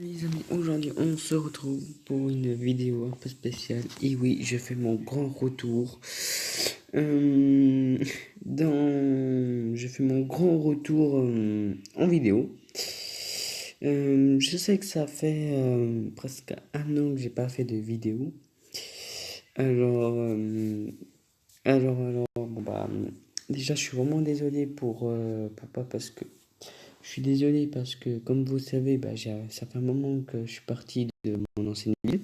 Les amis, aujourd'hui on se retrouve pour une vidéo un peu spéciale. Et oui, je fais mon grand retour. Je fais mon grand retour en vidéo. Je sais que ça fait presque un an que j'ai pas fait de vidéo. Alors, bon bah, déjà je suis vraiment désolé pour pas parce que je suis désolé parce que, comme vous savez, bah, ça fait un moment que je suis parti de mon ancienne ville.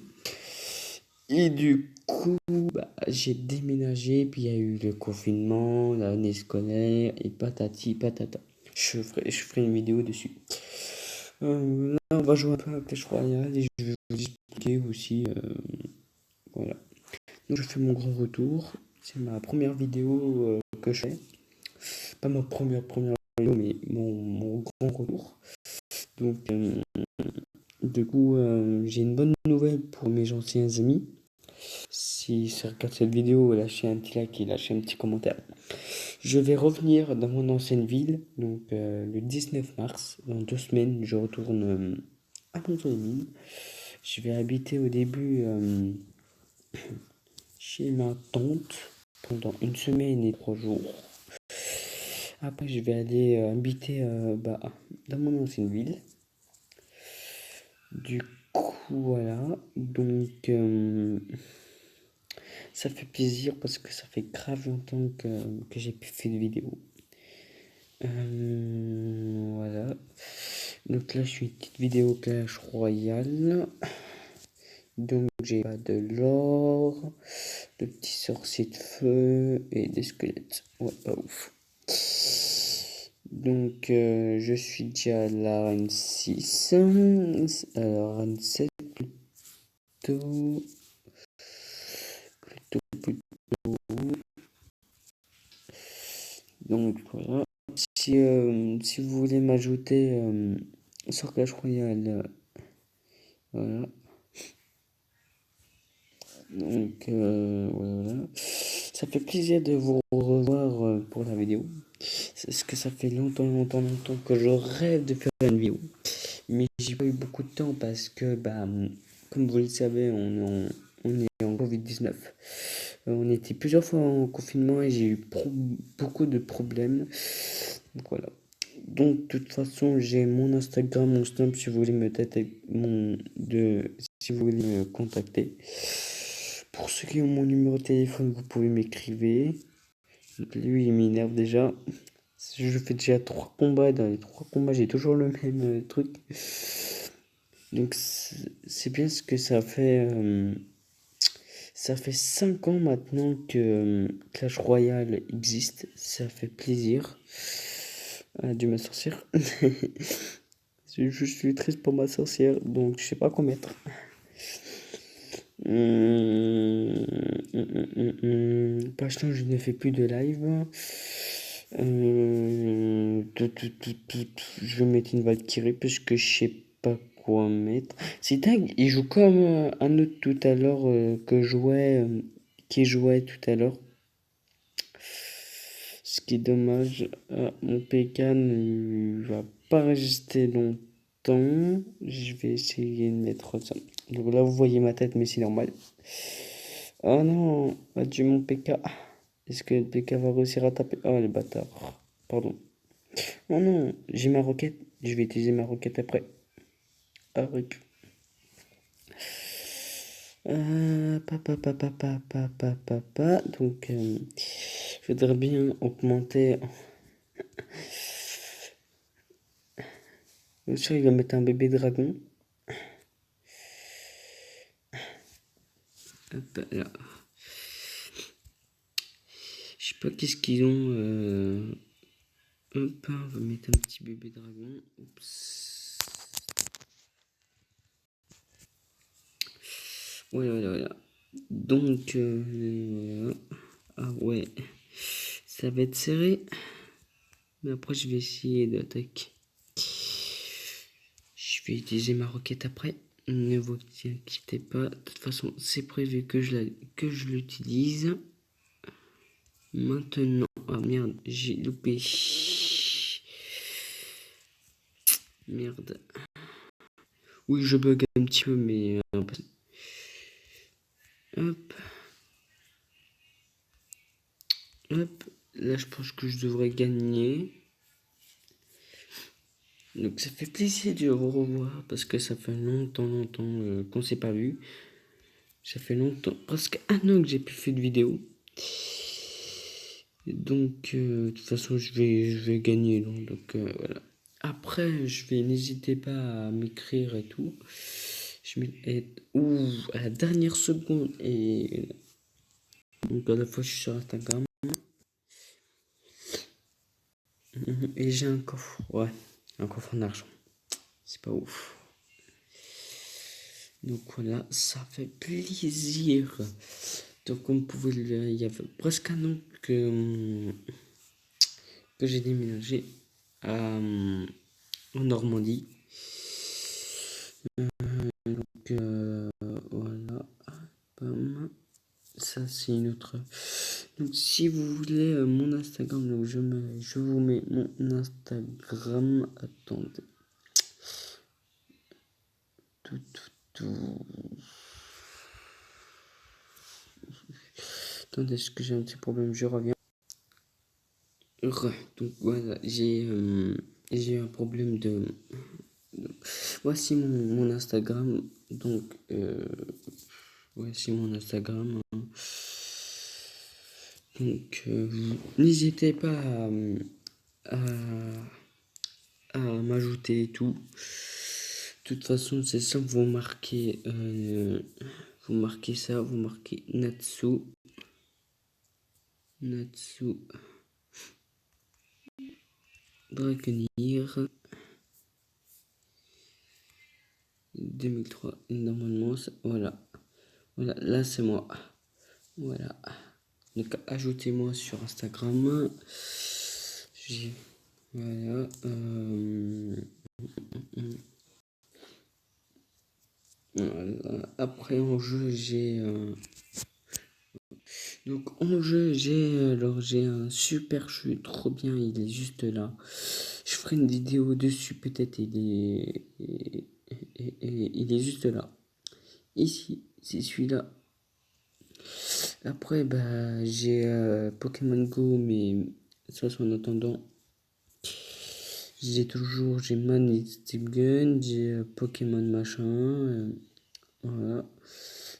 Et du coup, bah, j'ai déménagé, puis il y a eu le confinement, l'année scolaire, et patati patata. Je ferai une vidéo dessus. Là, on va jouer un peu à Clash Royale et je vais vous expliquer aussi. Voilà. Donc, je fais mon grand retour. C'est ma première vidéo que je fais. Pas ma première vidéo, mais mon grand retour. Donc, du coup, j'ai une bonne nouvelle pour mes anciens amis. Si ça regarde cette vidéo, lâchez un petit like et lâchez un petit commentaire. Je vais revenir dans mon ancienne ville, donc le 19 mars. Dans 2 semaines, je retourne à Montpellier. Je vais habiter au début chez ma tante pendant une semaine et 3 jours. Après, je vais aller habiter dans mon ancienne ville. Du coup, voilà. Donc, ça fait plaisir parce que ça fait grave longtemps que j'ai plus fait de vidéo. Voilà. Donc là, je suis une petite vidéo Clash Royale. Donc j'ai pas de l'or, de petits sorciers de feu et des squelettes. Ouais, pas ouf. Donc je suis déjà à la reine 6. Alors reine 7 plutôt. Donc voilà. Si vous voulez m'ajouter sur Clash Royale, voilà. Donc voilà. Ça fait plaisir de vous revoir pour la vidéo. C'est que ça fait longtemps que je rêve de faire une vidéo. Mais j'ai pas eu beaucoup de temps parce que, bah, comme vous le savez, on est en Covid-19. On était plusieurs fois en confinement et j'ai eu beaucoup de problèmes. Donc voilà. Donc, de toute façon, j'ai mon Instagram, mon Snap, si vous voulez me tâter, si vous voulez me contacter. Pour ceux qui ont mon numéro de téléphone, vous pouvez m'écrire. Donc, lui, il m'énerve déjà. Je fais déjà 3 combats. Dans les 3 combats, j'ai toujours le même truc. Donc, c'est bien ce que ça fait. Ça fait 5 ans maintenant que Clash Royale existe. Ça fait plaisir. Dieu ma sorcière. Je suis triste pour ma sorcière, donc je sais pas quoi mettre. Pour l'instant, je ne fais plus de live. Je vais mettre une Valkyrie parce que je sais pas quoi mettre. C'est dingue, il joue comme un autre tout à l'heure qui jouait tout à l'heure. Ce qui est dommage, mon PK ne va pas rester longtemps. Je vais essayer de mettre ça. Donc là, vous voyez ma tête, mais c'est normal. Oh non, adieu mon PK. Est-ce que le PK va réussir à taper? Oh, le bâtard. Pardon. Oh non, j'ai ma roquette. Je vais utiliser ma roquette après. Ah, rip. Donc, je voudrais bien augmenter. Bien sûr, il va mettre un bébé dragon. Hop là. Je sais pas qu'est-ce qu'ils ont. Hop, on va mettre un petit bébé dragon. Oups. Voilà. Donc, voilà. Ah ouais. Ça va être serré. Mais après, je vais essayer d'attaquer. Je vais utiliser ma roquette après. Ne vous inquiétez pas. De toute façon, c'est prévu que je l'utilise. Maintenant. Ah merde, j'ai loupé. Merde. Oui, je bug un petit peu, mais hop, hop. Là, je pense que je devrais gagner. Donc, ça fait plaisir de vous revoir parce que ça fait longtemps qu'on s'est pas vu. Ça fait longtemps, presque un an que j'ai plus fait de vidéo. Et donc, de toute façon, je vais gagner. Donc, voilà. Après, n'hésitez pas à m'écrire et tout. Ou à la dernière seconde. Et donc, à la fois, je suis sur Instagram. Et j'ai un coffre. Ouais, un coffre en argent. C'est pas ouf. Donc voilà, ça fait plaisir. Donc comme vous pouvez le voir, il y a presque un an que j'ai déménagé en Normandie. Donc voilà, bam. Ça c'est une autre. Donc si vous voulez mon Instagram, donc je vous mets mon Instagram. Attendez. Tout. Attendez, est-ce que j'ai un petit problème? Je reviens. Donc voilà, j'ai un problème voici mon Instagram. Donc voici mon Instagram. Donc n'hésitez pas à, à m'ajouter et tout. De toute façon, c'est simple, vous marquez ça, vous marquez Natsu Dragonir 2003. Normalement, voilà. Voilà, là c'est moi. Voilà. Donc ajoutez-moi sur Instagram. Voilà. Voilà. Après en jeu j'ai donc en jeu j'ai un super jeu trop bien, il est juste là. Je ferai une vidéo dessus peut-être, il est juste là. Ici, c'est celui-là. Après bah j'ai Pokémon Go, mais ça c'est en attendant. J'ai Man et Steve Gun, j'ai Pokémon machin, voilà.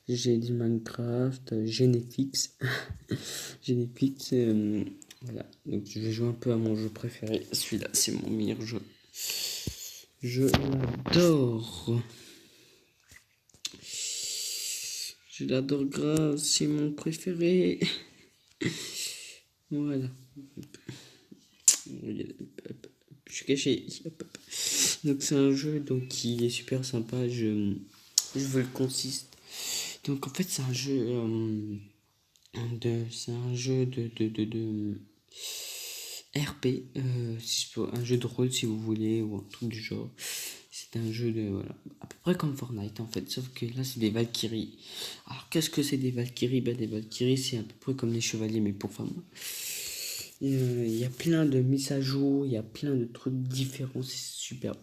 J'ai du Minecraft, Genetix. Genetix, voilà. Donc je vais jouer un peu à mon jeu préféré. Celui-là, c'est mon meilleur jeu. Je l'adore. Je l'adore grave, c'est mon préféré. Voilà. Je suis caché. Donc c'est un jeu donc, qui est super sympa. Je veux le consiste. Donc en fait c'est un jeu de RP, un jeu de rôle si vous voulez, ou un truc du genre. C'est un jeu de voilà, à peu près comme Fortnite en fait, sauf que là c'est des Valkyries. Alors qu'est-ce que c'est des Valkyries? Bah, des Valkyries c'est à peu près comme les chevaliers mais pour femmes. Il y a plein de mises à jour, il y a plein de trucs différents, c'est super.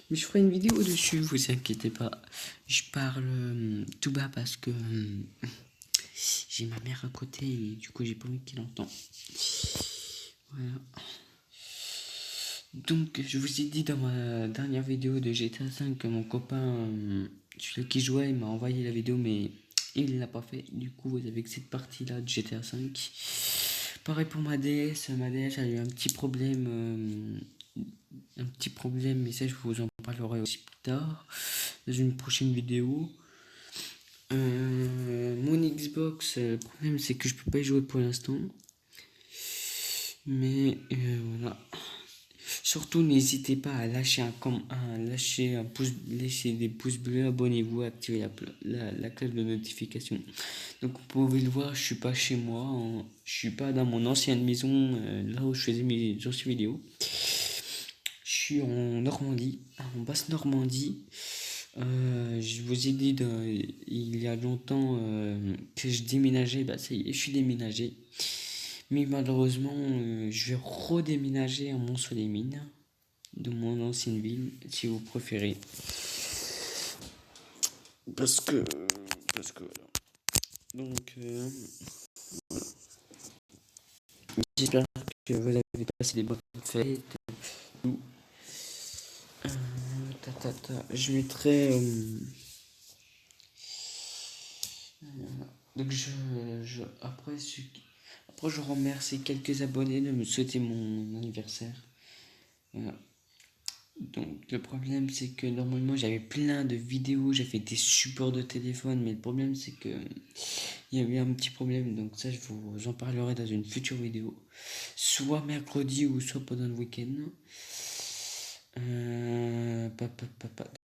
Mais je ferai une vidéo dessus, vous inquiétez pas. Je parle tout bas parce que j'ai ma mère à côté et du coup j'ai pas envie qu'il entende. Voilà. Donc je vous ai dit dans ma dernière vidéo de GTA 5 que mon copain, celui qui jouait, il m'a envoyé la vidéo mais il l'a pas fait. Du coup vous avez que cette partie là de GTA 5. Pareil pour ma DS a eu un petit problème, mais ça je vous en parlerai aussi plus tard dans une prochaine vidéo. Mon Xbox, le problème c'est que je peux pas y jouer pour l'instant. Mais voilà. Surtout n'hésitez pas à lâcher un pouce, laisser des pouces bleus, abonnez-vous, activez la cloche de notification. Donc vous pouvez le voir, je suis pas chez moi, je suis pas dans mon ancienne maison, là où je faisais mes anciennes vidéos. Je suis en Normandie, en basse Normandie. Je vous ai dit il y a longtemps que je déménageais, bah ça y est, je suis déménagé. Mais malheureusement, je vais redéménager à Mont-sur-les-Mines, de mon ancienne ville, si vous préférez. Parce que, voilà. Donc, j'espère que vous avez passé des bonnes fêtes. Je mettrai. Donc, après, je remercie quelques abonnés de me souhaiter mon anniversaire. Voilà. Donc, le problème, c'est que normalement, j'avais plein de vidéos, j'avais des supports de téléphone, mais le problème, c'est que il y a eu un petit problème. Donc, ça, je vous en parlerai dans une future vidéo, soit mercredi ou soit pendant le week-end.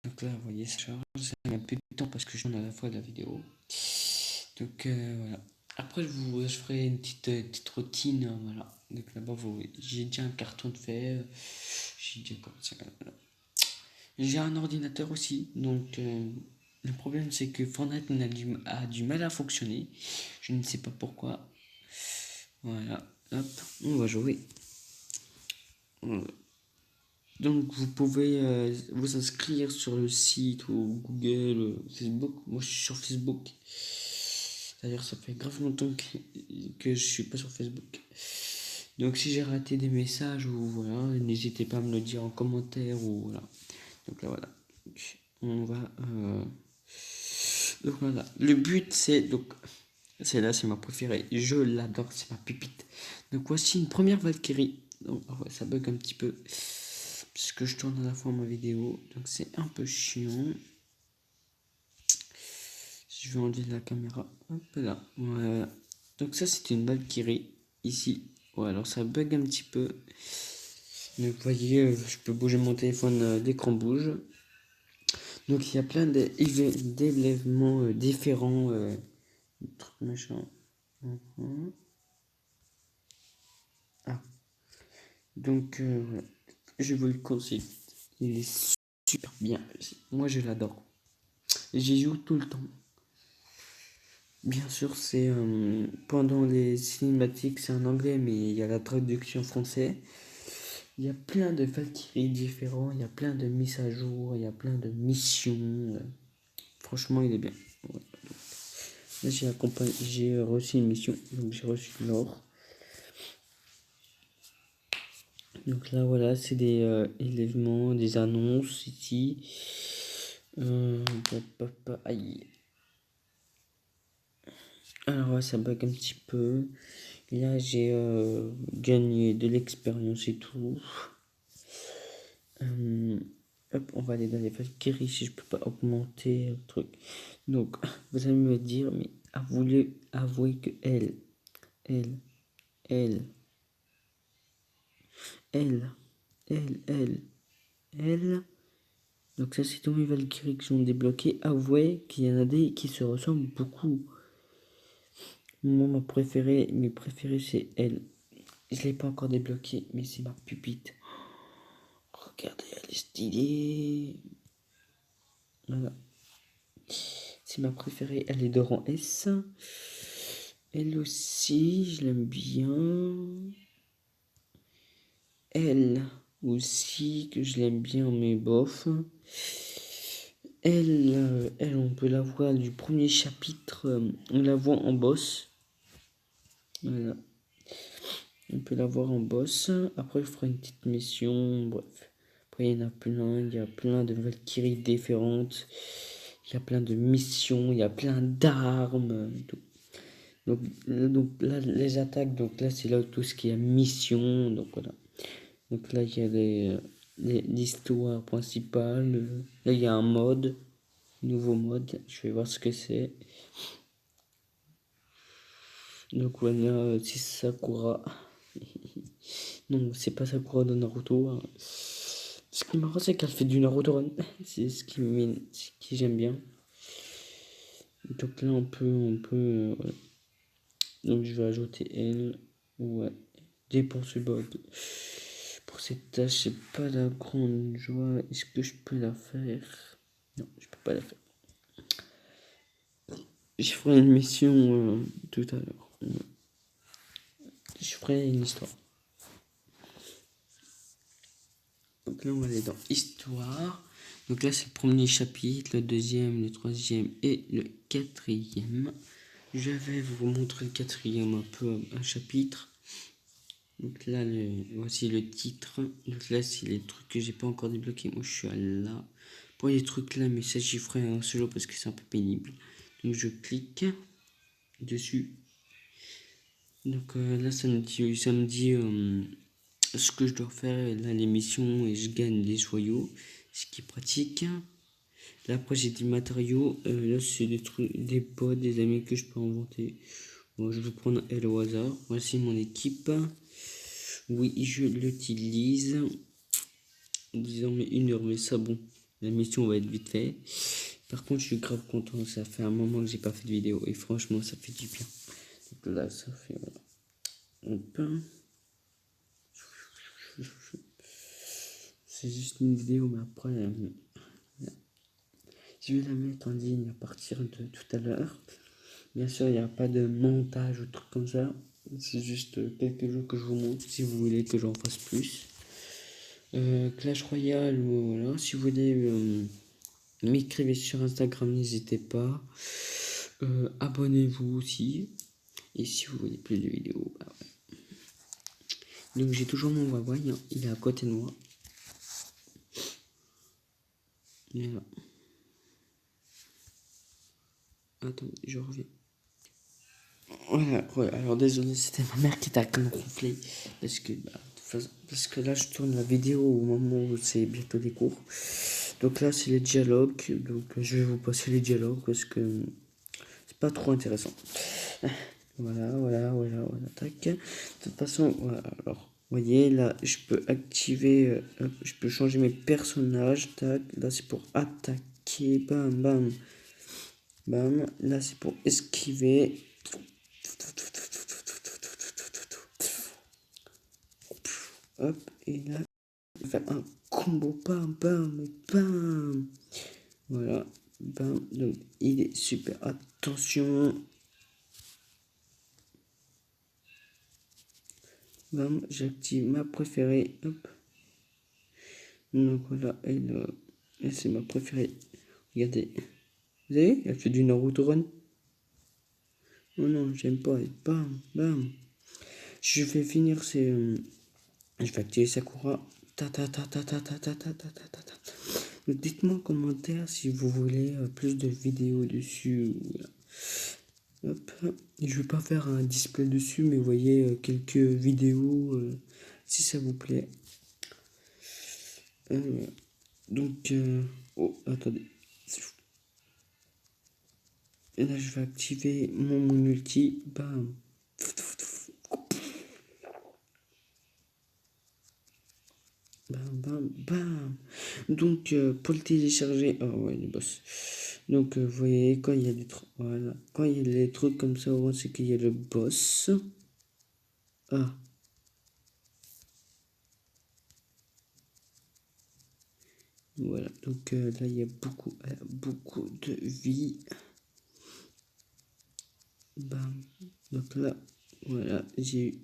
Donc là, vous voyez, ça charge, ça met un peu de temps parce que je tourne à la fois de la vidéo. Donc voilà. Après, je ferai une petite routine. Voilà. Donc là-bas, j'ai déjà un carton de fait. J'ai déjà commencé. Voilà. J'ai un ordinateur aussi. Donc le problème, c'est que Fortnite a du mal à fonctionner. Je ne sais pas pourquoi. Voilà. Hop, on va jouer. Voilà. Donc vous pouvez vous inscrire sur le site ou Google, Facebook. Moi je suis sur Facebook. D'ailleurs ça fait grave longtemps que je suis pas sur Facebook. Donc si j'ai raté des messages ou voilà, n'hésitez pas à me le dire en commentaire ou voilà. Donc là voilà. Donc, on va donc voilà. Le but c'est c'est ma préférée. Je l'adore, c'est ma pépite. Donc voici une première Valkyrie. Donc ouais, ça bug un petit peu. Parce que je tourne à la fois ma vidéo. Donc c'est un peu chiant. Si je vais enlever la caméra. Hop là. Voilà. Donc ça c'est une Valkyrie. Ici. Ouais, alors ça bug un petit peu. Donc vous voyez, je peux bouger mon téléphone, l'écran bouge. Donc il y a plein d'élèvements différents. Trucs machin. Ah. Donc voilà. Je vous le conseille. Il est super bien. Moi je l'adore. J'y joue tout le temps. Bien sûr, c'est pendant les cinématiques, c'est en anglais, mais il y a la traduction français. Il y a plein de Valkyries différents, il y a plein de mises à jour, il y a plein de missions. Franchement, il est bien. Ouais. Là, j'ai reçu une mission, donc j'ai reçu l'or. Donc là, voilà, c'est des élèvements, des annonces ici. Aïe. Alors, ouais, ça bug un petit peu. Là, j'ai gagné de l'expérience et tout. Hop, on va aller dans les Valkyries si je peux pas augmenter le truc. Donc, vous allez me dire, mais avouez que elle, elle, elle, elle, elle. Donc ça, c'est tous mes Valkyries qui sont débloqués. Avouez qu'il y en a des qui se ressemblent beaucoup. Moi, mes préférés, c'est elle. Je l'ai pas encore débloqué, mais c'est ma pupite. Regardez, elle est stylée. Voilà. C'est ma préférée. Elle est de rang S. Elle aussi, je l'aime bien. Elle aussi, que je l'aime bien, mais bof. Elle, on peut la voir du premier chapitre. On la voit en boss. Voilà. On peut la voir en boss. Après, je ferai une petite mission. Bref. Après, il y en a plein. Il y a plein de Valkyries différentes. Il y a plein de missions. Il y a plein d'armes. Donc là, les attaques. Donc là, c'est là tout ce qui est mission. Donc voilà. Donc là, il y a l'histoire principale. Là, il y a un mode. Nouveau mode. Je vais voir ce que c'est. Donc voilà, c'est Sakura. Non, c'est pas Sakura de Naruto. Hein. Ce qui est marrant, c'est qu'elle fait du Naruto Run. C'est ce qui j'aime bien. Donc là, voilà. Donc je vais ajouter elle. Ouais. Dépense bug. Pour cette tâche, c'est pas la grande joie. Est-ce que je peux la faire? Non, je peux pas la faire. Je ferai une mission tout à l'heure. Je ferai une histoire. Donc là, on va aller dans Histoire. Donc là, c'est le premier chapitre, le deuxième, le troisième et le quatrième. Je vais vous montrer le quatrième un peu, un chapitre. Donc là, voici le titre. Donc là, c'est les trucs que j'ai pas encore débloqués. Moi, je suis à là. Pour les trucs là, mais ça, j'y ferai un solo parce que c'est un peu pénible. Donc je clique dessus. Donc là, ça me dit ce que je dois faire. Là, les missions et je gagne des joyaux, ce qui est pratique. Là, après, j'ai des matériaux. Là, c'est des trucs, des potes, des amis que je peux inventer. Bon, je vais prendre L au hasard. Voici mon équipe. Oui, je l'utilise. Désormais 1 heure, mais ça, bon, la mission va être vite fait. Par contre, je suis grave content. Ça fait un moment que j'ai pas fait de vidéo et franchement, ça fait du bien. Donc là, ça fait voilà. Hop. C'est juste une vidéo, mais après, je vais la mettre en ligne à partir de tout à l'heure. Bien sûr, il n'y a pas de montage ou truc comme ça. C'est juste quelques jours que je vous montre si vous voulez que j'en fasse plus. Clash Royale, voilà. Si vous voulez m'écrivez sur Instagram, n'hésitez pas. Abonnez-vous aussi. Et si vous voulez plus de vidéos, bah ouais. Donc j'ai toujours mon Huawei, hein. Il est à côté de moi. Voilà. Attendez, je reviens. Voilà, ouais, alors désolé, c'était ma mère qui était à me ronfler. Parce que là, je tourne la vidéo au moment où c'est bientôt les cours. Donc là, c'est les dialogues. Donc je vais vous passer les dialogues parce que c'est pas trop intéressant. Voilà, tac. De toute façon, voilà, alors, vous voyez, là, je peux activer, je peux changer mes personnages, tac. Là, c'est pour attaquer, bam, bam, bam. Là, c'est pour esquiver. Hop, et là, je vais faire un combo, bam, bam, bam. Voilà, bam, donc il est super. Attention. Bam, j'active ma préférée. Hop. Donc voilà, elle c'est ma préférée. Regardez. Vous avez vu? Elle fait du Naruto Run. Oh non, j'aime pas. Et bam, bam. Je vais finir ces. Je vais activer Sakura. Ta ta ta ta ta ta ta ta ta ta ta ta. Donc dites-moi en commentaire si vous voulez plus de vidéos dessus. Hop. Je vais pas faire un display dessus, mais vous voyez quelques vidéos si ça vous plaît. Donc, oh, attendez. Et là, je vais activer mon multi. Bam. Bam, bam, bam. Donc, pour le télécharger. Oh, ouais, le boss. Donc, vous voyez, quand il y a des trucs. Voilà. Quand il y a des trucs comme ça, c'est qu'il y a le boss. Ah. Voilà. Donc, là, il y a beaucoup de vie. Bam. Donc là, voilà, j'ai eu.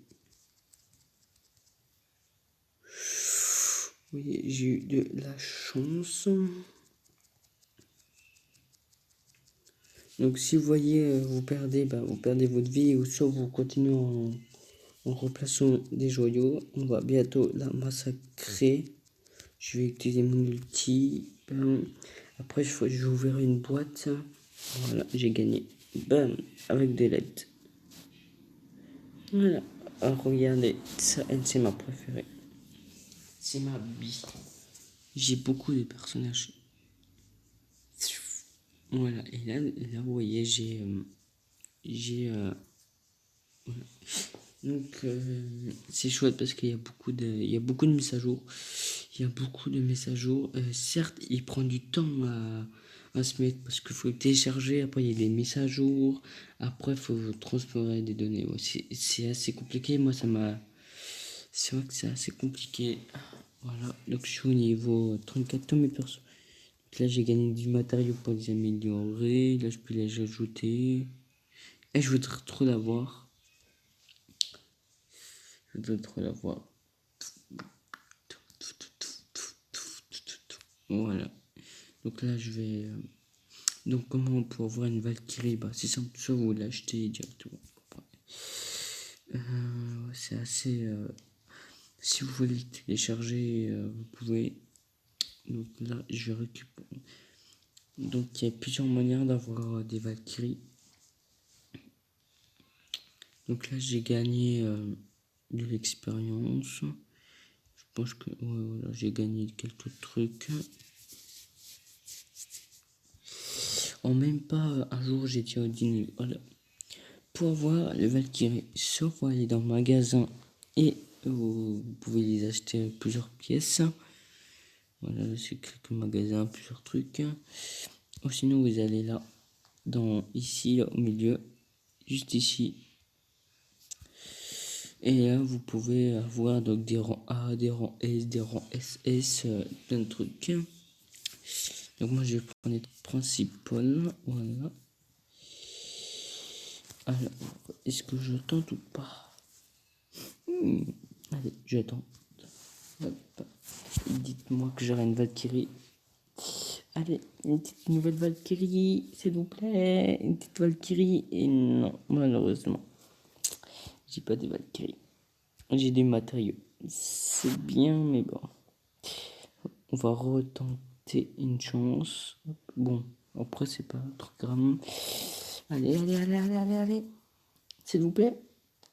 Vous voyez, j'ai eu de la chance. Donc si vous voyez, vous perdez votre vie ou soit vous continuez en remplaçant des joyaux. On va bientôt la massacrer. Je vais utiliser mon ulti. Bam. Après, je vais ouvrir une boîte. Voilà, j'ai gagné. Bam, avec des LED. Voilà. Alors regardez, ça, c'est ma préférée. C'est ma bille. J'ai beaucoup de personnages. Voilà, et là vous voyez, voilà. Donc c'est chouette parce qu'il y a il y a beaucoup de mises à jour. Il y a beaucoup de mises à jour. Certes, il prend du temps à se mettre parce qu'il faut le télécharger. Après, il y a des mises à jour. Après, il faut transférer des données. Ouais, c'est assez compliqué. Moi, c'est vrai que c'est assez compliqué. Voilà, donc je suis au niveau 34 tous mes persos. Là, j'ai gagné du matériau pour les améliorer. Là, je peux les ajouter. Et je voudrais trop l'avoir. Je voudrais trop l'avoir. Voilà. Donc là, je vais... donc comment pour avoir une Valkyrie? Bah, c'est simple, soit vous l'achetez directement. C'est assez... si vous voulez le télécharger, vous pouvez. Donc là, je récupère. Donc il y a plusieurs manières d'avoir des Valkyries. Donc là, j'ai gagné de l'expérience. Je pense que voilà, j'ai gagné quelques trucs. En même pas un jour, j'étais au dîner. Voilà. Pour avoir les Valkyries, soit vous allez dans le magasin et vous pouvez les acheter plusieurs pièces. Voilà, c'est quelques magasins, plusieurs trucs. Ou sinon, vous allez là, ici, là, au milieu, juste ici. Et là, vous pouvez avoir donc des rangs A, des rangs S, des rangs SS, plein de trucs. Donc moi, je vais prendre les principales. Voilà. Alors, est-ce que je tente ou pas? Allez, j'attends. Dites-moi que j'aurai une Valkyrie. Allez, une petite nouvelle Valkyrie, s'il vous plaît. Une petite Valkyrie. Et non, malheureusement, j'ai pas de Valkyrie. J'ai des matériaux. C'est bien, mais bon. On va retenter une chance. Bon, après, c'est pas trop grave. Allez, allez, allez, allez, allez, allez. S'il vous plaît.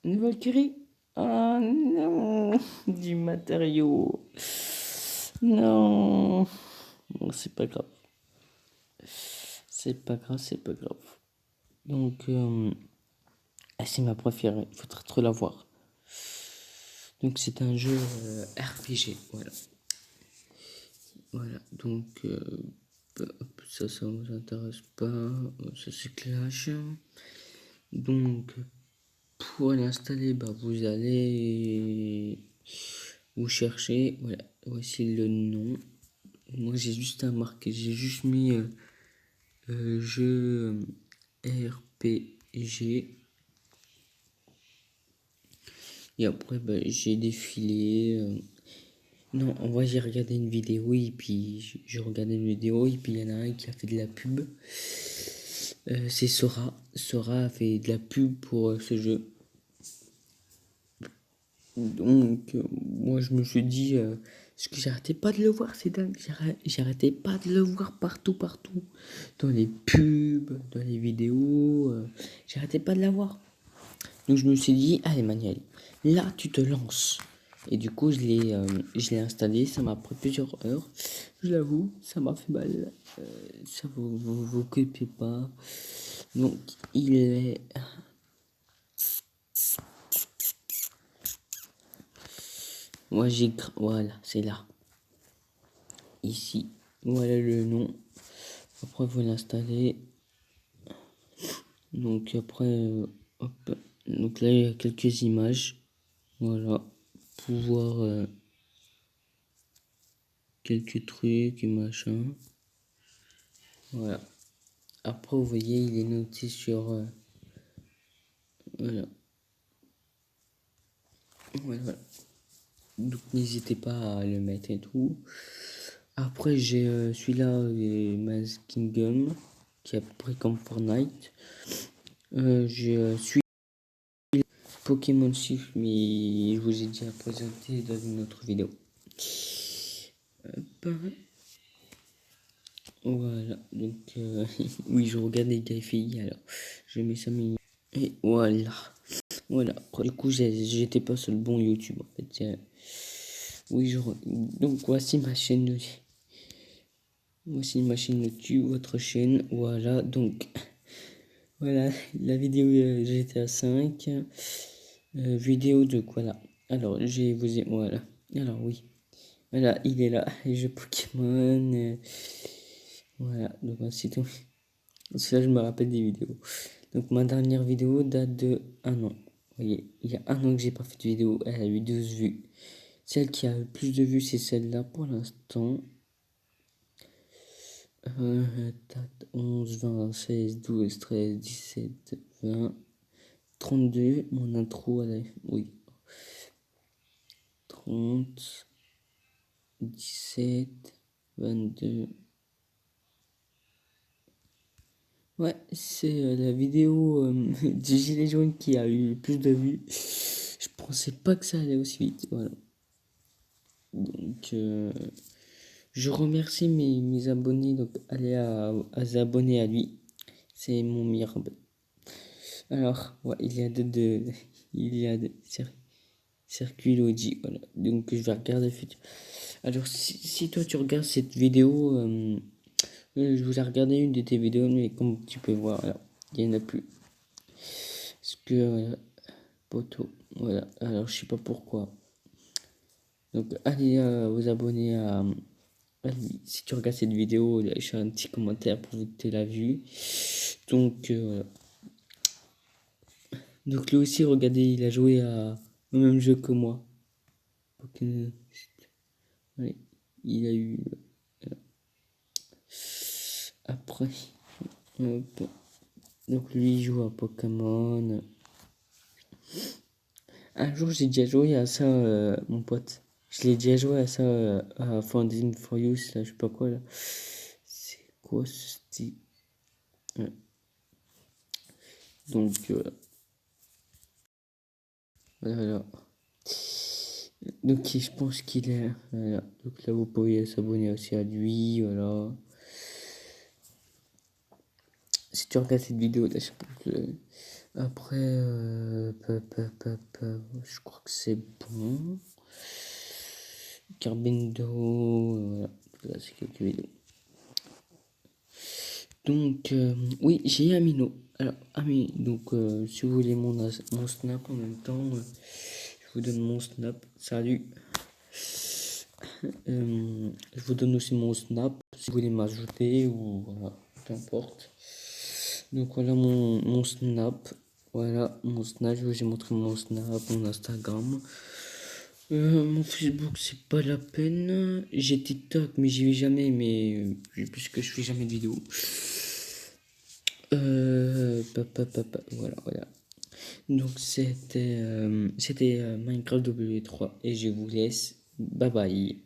Une Valkyrie. Ah non, du matériau. Non. Bon, c'est pas grave. C'est pas grave, c'est pas grave. Donc, c'est ma préférée. Il faudrait trop la voir. Donc, c'est un jeu RPG. Voilà. Voilà. Donc, ça vous intéresse pas. Ça, c'est Clash. Donc, pour l'installer, bah, vous allez vous chercher. Voilà. Voici le nom. Moi, j'ai juste à marquer. J'ai juste mis jeu RPG. Et après, bah, j'ai défilé. Non, en vrai, j'ai regardé une vidéo et puis j'ai regardé une vidéo et puis il y en a un qui a fait de la pub. C'est Sora. Sora a fait de la pub pour ce jeu. Donc, moi, je me suis dit, parce que j'arrêtais pas de le voir, c'est dingue. J'arrêtais pas de le voir partout, partout. Dans les pubs, dans les vidéos. J'arrêtais pas de la voir. Donc, je me suis dit, allez, Manuel, là, tu te lances. Et du coup, je l'ai installé. Ça m'a pris plusieurs heures. Je l'avoue, ça m'a fait mal. Ça vous occupez pas. Donc, il est. Moi, voilà, c'est là. Ici. Voilà le nom. Après, vous l'installez. Donc, après, hop. Donc là, il y a quelques images. Voilà. Pour voir quelques trucs et machin. Voilà. Après, vous voyez, il est noté sur... voilà. Voilà. Donc, n'hésitez pas à le mettre et tout. Après, j'ai celui-là, Mask Kingdom, qui est à peu près comme Fortnite. J'ai celui Pokémon Shift, mais je vous ai déjà présenté dans une autre vidéo. Hop. Voilà, donc oui, je regarde les gars et filles, alors je mets ça mignon. Et voilà, voilà. Du coup, j'étais pas sur le bon YouTube en fait. Oui, donc voici ma chaîne. Voici ma chaîne YouTube, votre chaîne. Voilà, donc voilà la vidéo GTA 5. Vidéo de quoi là? Alors, voilà. Alors oui. Voilà, il est là, les jeux Pokémon. Voilà, donc voici tout. Ça, je me rappelle des vidéos. Donc ma dernière vidéo date de un an. Vous voyez, il y a un an que j'ai pas fait de vidéo. Elle a eu 12 vues. Celle qui a le plus de vues, c'est celle-là pour l'instant. 11, 20, 16, 12, 13, 17, 20, 32. Mon intro, oui. 30, 17, 22, Ouais, c'est la vidéo du gilet jaune qui a eu le plus de vues. Je pensais pas que ça allait aussi vite, voilà. Donc, je remercie mes abonnés, donc allez à s'abonner à lui. C'est mon meilleur abonné. Alors, ouais, il y a il y a de circuit Logi, voilà. Donc, je vais regarder le futur. Alors, si toi tu regardes cette vidéo, je voulais regarder une de tes vidéos, mais comme tu peux voir, alors, il n'y en a plus. Parce que, poteau, voilà. Alors, je sais pas pourquoi. Donc, allez vous abonner à lui. Si tu regardes cette vidéo, lâche un petit commentaire pour vous que tu l'as vu. Donc, voilà. Donc, lui aussi, regardez, il a joué au même jeu que moi. Donc, ouais, il a eu. Après, hop. Donc, lui, il joue à Pokémon. Un jour, j'ai déjà joué à ça, mon pote. Je l'ai déjà joué à ça, à Finding for You, là, je sais pas quoi, là. C'est quoi ce style? Ouais. Donc, voilà. Donc, je pense qu'il est. Voilà. Donc, là, vous pouvez s'abonner aussi à lui, voilà. Si tu regardes cette vidéo, là, je pense que. Après, je crois que c'est bon. Carbindo, voilà. Là, c'est quelques vidéos. Donc, oui, j'ai Amino. Alors, Ami, donc, si vous voulez mon snap en même temps, je vous donne mon snap. Salut. Je vous donne aussi mon snap si vous voulez m'ajouter ou voilà, peu importe. Donc, voilà mon snap. Voilà, mon snap, je vous ai montré mon snap, mon Instagram. Mon Facebook, c'est pas la peine. J'ai TikTok, mais j'y vais jamais, mais puisque je fais jamais de vidéo. Voilà, voilà. Donc c'était Minecraft W3 et je vous laisse. Bye bye.